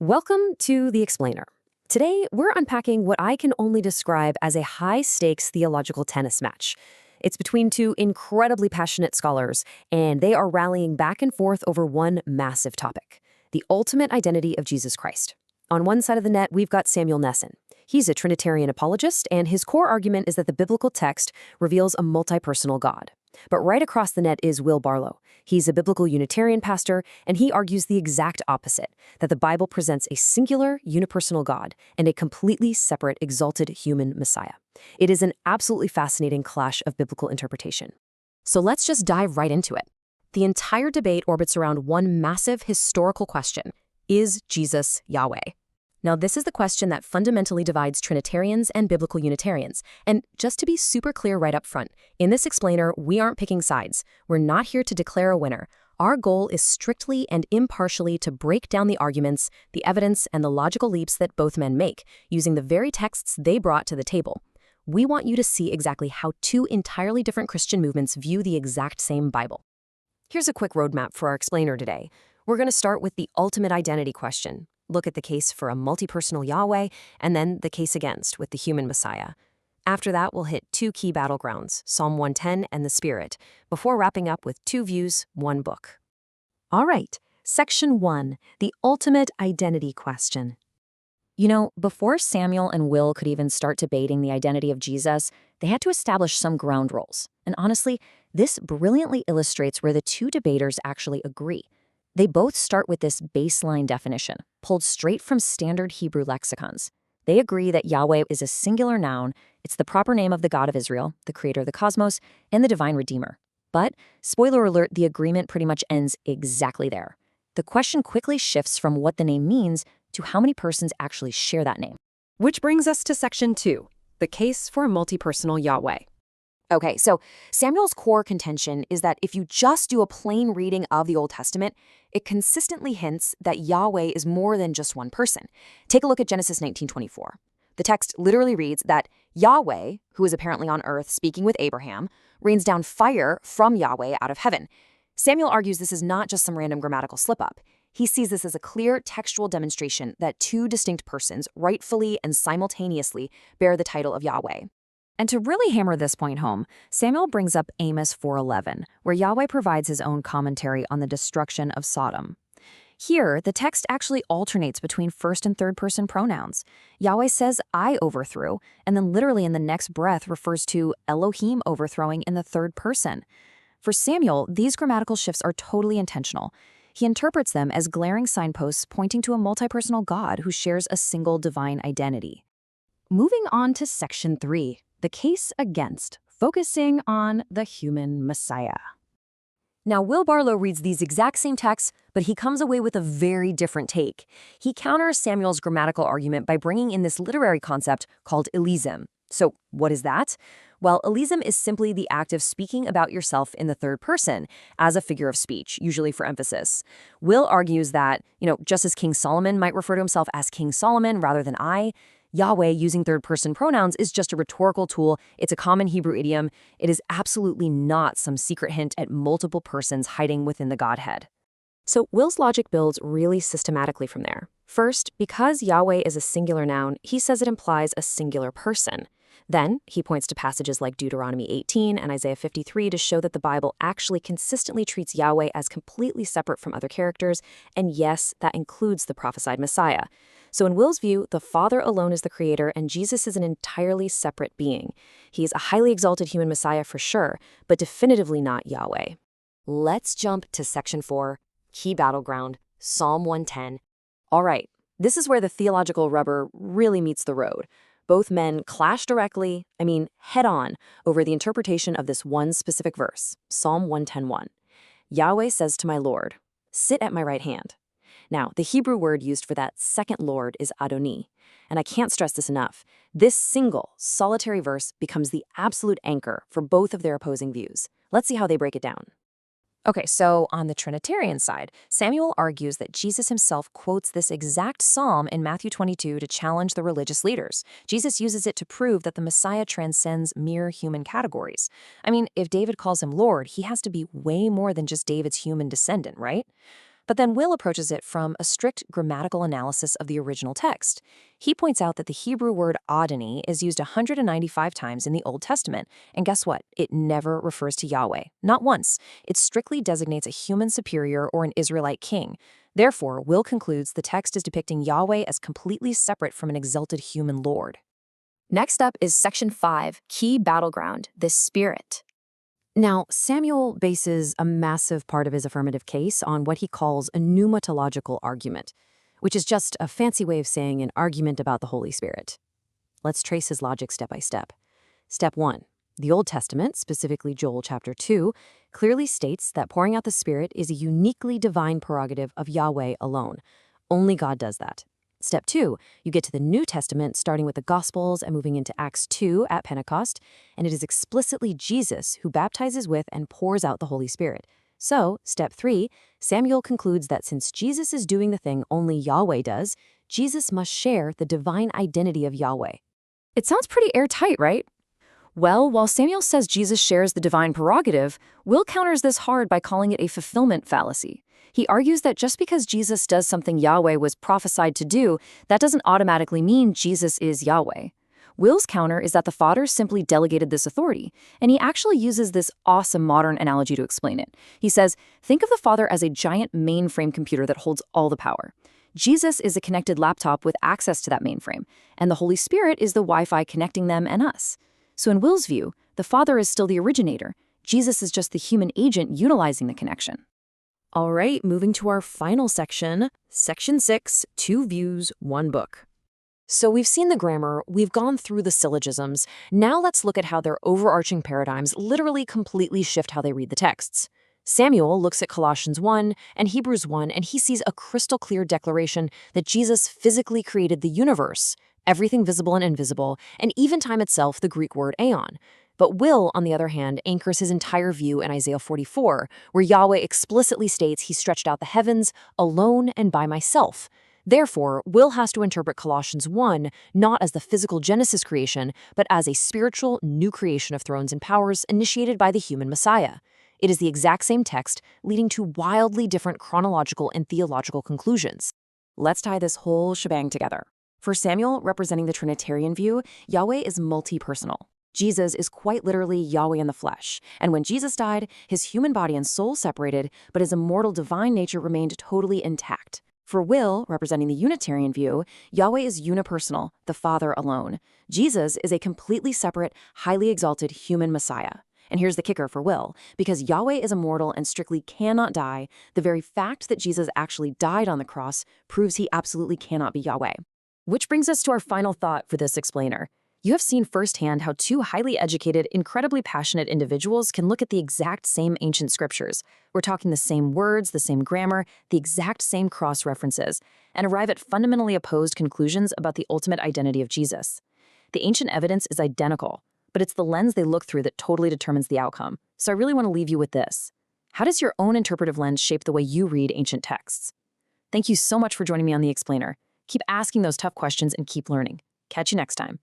Welcome to The Explainer. Today, we're unpacking what I can only describe as a high-stakes theological tennis match. It's between two incredibly passionate scholars, and they are rallying back and forth over one massive topic: the ultimate identity of Jesus Christ. On one side of the net, we've got Samuel Nesan. He's a Trinitarian apologist, and his core argument is that the biblical text reveals a multi-personal God. But right across the net is Will Barlow. He's a biblical Unitarian pastor, and he argues the exact opposite, that the Bible presents a singular, unipersonal God and a completely separate, exalted human Messiah. It is an absolutely fascinating clash of biblical interpretation. So let's just dive right into it. The entire debate orbits around one massive historical question: is Jesus Yahweh? Now, this is the question that fundamentally divides Trinitarians and biblical Unitarians. And just to be super clear right up front, in this explainer, we aren't picking sides. We're not here to declare a winner. Our goal is strictly and impartially to break down the arguments, the evidence, and the logical leaps that both men make, using the very texts they brought to the table. We want you to see exactly how two entirely different Christian movements view the exact same Bible. Here's a quick roadmap for our explainer today. We're going to start with the ultimate identity question. Look at the case for a multi-personal Yahweh, and then the case against with the human Messiah. After that, we'll hit two key battlegrounds, Psalm 110 and the Spirit, before wrapping up with two views, one book. All right, Section 1, the ultimate identity question. You know, before Samuel and Will could even start debating the identity of Jesus, they had to establish some ground rules. And honestly, this brilliantly illustrates where the two debaters actually agree. They both start with this baseline definition, pulled straight from standard Hebrew lexicons. They agree that Yahweh is a singular noun. It's the proper name of the God of Israel, the creator of the cosmos, and the divine redeemer. But, spoiler alert, the agreement pretty much ends exactly there. The question quickly shifts from what the name means to how many persons actually share that name. Which brings us to Section 2, the case for a multi-personal Yahweh. Okay, so Samuel's core contention is that if you just do a plain reading of the Old Testament, it consistently hints that Yahweh is more than just one person. Take a look at Genesis 19:24. The text literally reads that Yahweh, who is apparently on earth speaking with Abraham, rains down fire from Yahweh out of heaven. Samuel argues this is not just some random grammatical slip-up. He sees this as a clear textual demonstration that two distinct persons rightfully and simultaneously bear the title of Yahweh. And to really hammer this point home, Samuel brings up Amos 4:11, where Yahweh provides his own commentary on the destruction of Sodom. Here, the text actually alternates between first and third person pronouns. Yahweh says, "I overthrew," and then literally in the next breath refers to Elohim overthrowing in the third person. For Samuel, these grammatical shifts are totally intentional. He interprets them as glaring signposts pointing to a multi-personal God who shares a single divine identity. Moving on to Section 3. The case against, focusing on the human Messiah. Now, Will Barlow reads these exact same texts, but he comes away with a very different take. He counters Samuel's grammatical argument by bringing in this literary concept called Elism. So, what is that? Well, Elism is simply the act of speaking about yourself in the third person as a figure of speech, usually for emphasis. Will argues that, just as King Solomon might refer to himself as King Solomon rather than I, Yahweh using third-person pronouns is just a rhetorical tool. It's a common Hebrew idiom. It is absolutely not some secret hint at multiple persons hiding within the Godhead. So Will's logic builds really systematically from there. First, because Yahweh is a singular noun, he says it implies a singular person. Then, he points to passages like Deuteronomy 18 and Isaiah 53 to show that the Bible actually consistently treats Yahweh as completely separate from other characters, and yes, that includes the prophesied Messiah. So in Will's view, the Father alone is the creator, and Jesus is an entirely separate being. He is a highly exalted human Messiah for sure, but definitively not Yahweh. Let's jump to Section 4, key battleground, Psalm 110. All right, this is where the theological rubber really meets the road. Both men clash directly, head-on, over the interpretation of this one specific verse, Psalm 110:1. Yahweh says to my Lord, "Sit at my right hand." Now, the Hebrew word used for that second Lord is Adoni, and I can't stress this enough. This single, solitary verse becomes the absolute anchor for both of their opposing views. Let's see how they break it down. Okay, so on the Trinitarian side, Samuel argues that Jesus himself quotes this exact psalm in Matthew 22 to challenge the religious leaders. Jesus uses it to prove that the Messiah transcends mere human categories. If David calls him Lord, he has to be way more than just David's human descendant, right? But then Will approaches it from a strict grammatical analysis of the original text. He points out that the Hebrew word Adonai is used 195 times in the Old Testament, and guess what? It never refers to Yahweh. Not once. It strictly designates a human superior or an Israelite king. Therefore, Will concludes the text is depicting Yahweh as completely separate from an exalted human lord. Next up is Section 5, Key Battleground, the Spirit. Now, Samuel bases a massive part of his affirmative case on what he calls a pneumatological argument, which is just a fancy way of saying an argument about the Holy Spirit. Let's trace his logic step by step. Step 1. The Old Testament, specifically Joel chapter 2, clearly states that pouring out the Spirit is a uniquely divine prerogative of Yahweh alone. Only God does that. Step 2, you get to the New Testament, starting with the Gospels and moving into Acts 2 at Pentecost, and it is explicitly Jesus who baptizes with and pours out the Holy Spirit. So, step 3, Samuel concludes that since Jesus is doing the thing only Yahweh does, Jesus must share the divine identity of Yahweh. It sounds pretty airtight, right? Well, while Samuel says Jesus shares the divine prerogative, Will counters this hard by calling it a fulfillment fallacy. He argues that just because Jesus does something Yahweh was prophesied to do, that doesn't automatically mean Jesus is Yahweh. Will's counter is that the Father simply delegated this authority, and he actually uses this awesome modern analogy to explain it. He says, think of the Father as a giant mainframe computer that holds all the power. Jesus is a connected laptop with access to that mainframe, and the Holy Spirit is the Wi-Fi connecting them and us. So in Will's view, the Father is still the originator. Jesus is just the human agent utilizing the connection. All right, moving to our final section, Section 6, 2 Views, 1 Book. So we've seen the grammar, we've gone through the syllogisms. Now let's look at how their overarching paradigms literally completely shift how they read the texts. Samuel looks at Colossians 1 and Hebrews 1, and he sees a crystal clear declaration that Jesus physically created the universe, everything visible and invisible, and even time itself, the Greek word aeon. But Will, on the other hand, anchors his entire view in Isaiah 44, where Yahweh explicitly states he stretched out the heavens alone and by myself. Therefore, Will has to interpret Colossians 1 not as the physical Genesis creation, but as a spiritual new creation of thrones and powers initiated by the human Messiah. It is the exact same text, leading to wildly different chronological and theological conclusions. Let's tie this whole shebang together. For Samuel, representing the Trinitarian view, Yahweh is multi-personal. Jesus is quite literally Yahweh in the flesh, and when Jesus died, his human body and soul separated, but his immortal divine nature remained totally intact. For Will, representing the Unitarian view, Yahweh is unipersonal, the Father alone. Jesus is a completely separate, highly exalted human Messiah. And here's the kicker for Will. Because Yahweh is immortal and strictly cannot die, the very fact that Jesus actually died on the cross proves he absolutely cannot be Yahweh. Which brings us to our final thought for this explainer. You have seen firsthand how two highly educated, incredibly passionate individuals can look at the exact same ancient scriptures. We're talking the same words, the same grammar, the exact same cross-references, and arrive at fundamentally opposed conclusions about the ultimate identity of Jesus. The ancient evidence is identical, but it's the lens they look through that totally determines the outcome. So I really want to leave you with this. How does your own interpretive lens shape the way you read ancient texts? Thank you so much for joining me on The Explainer. Keep asking those tough questions and keep learning. Catch you next time.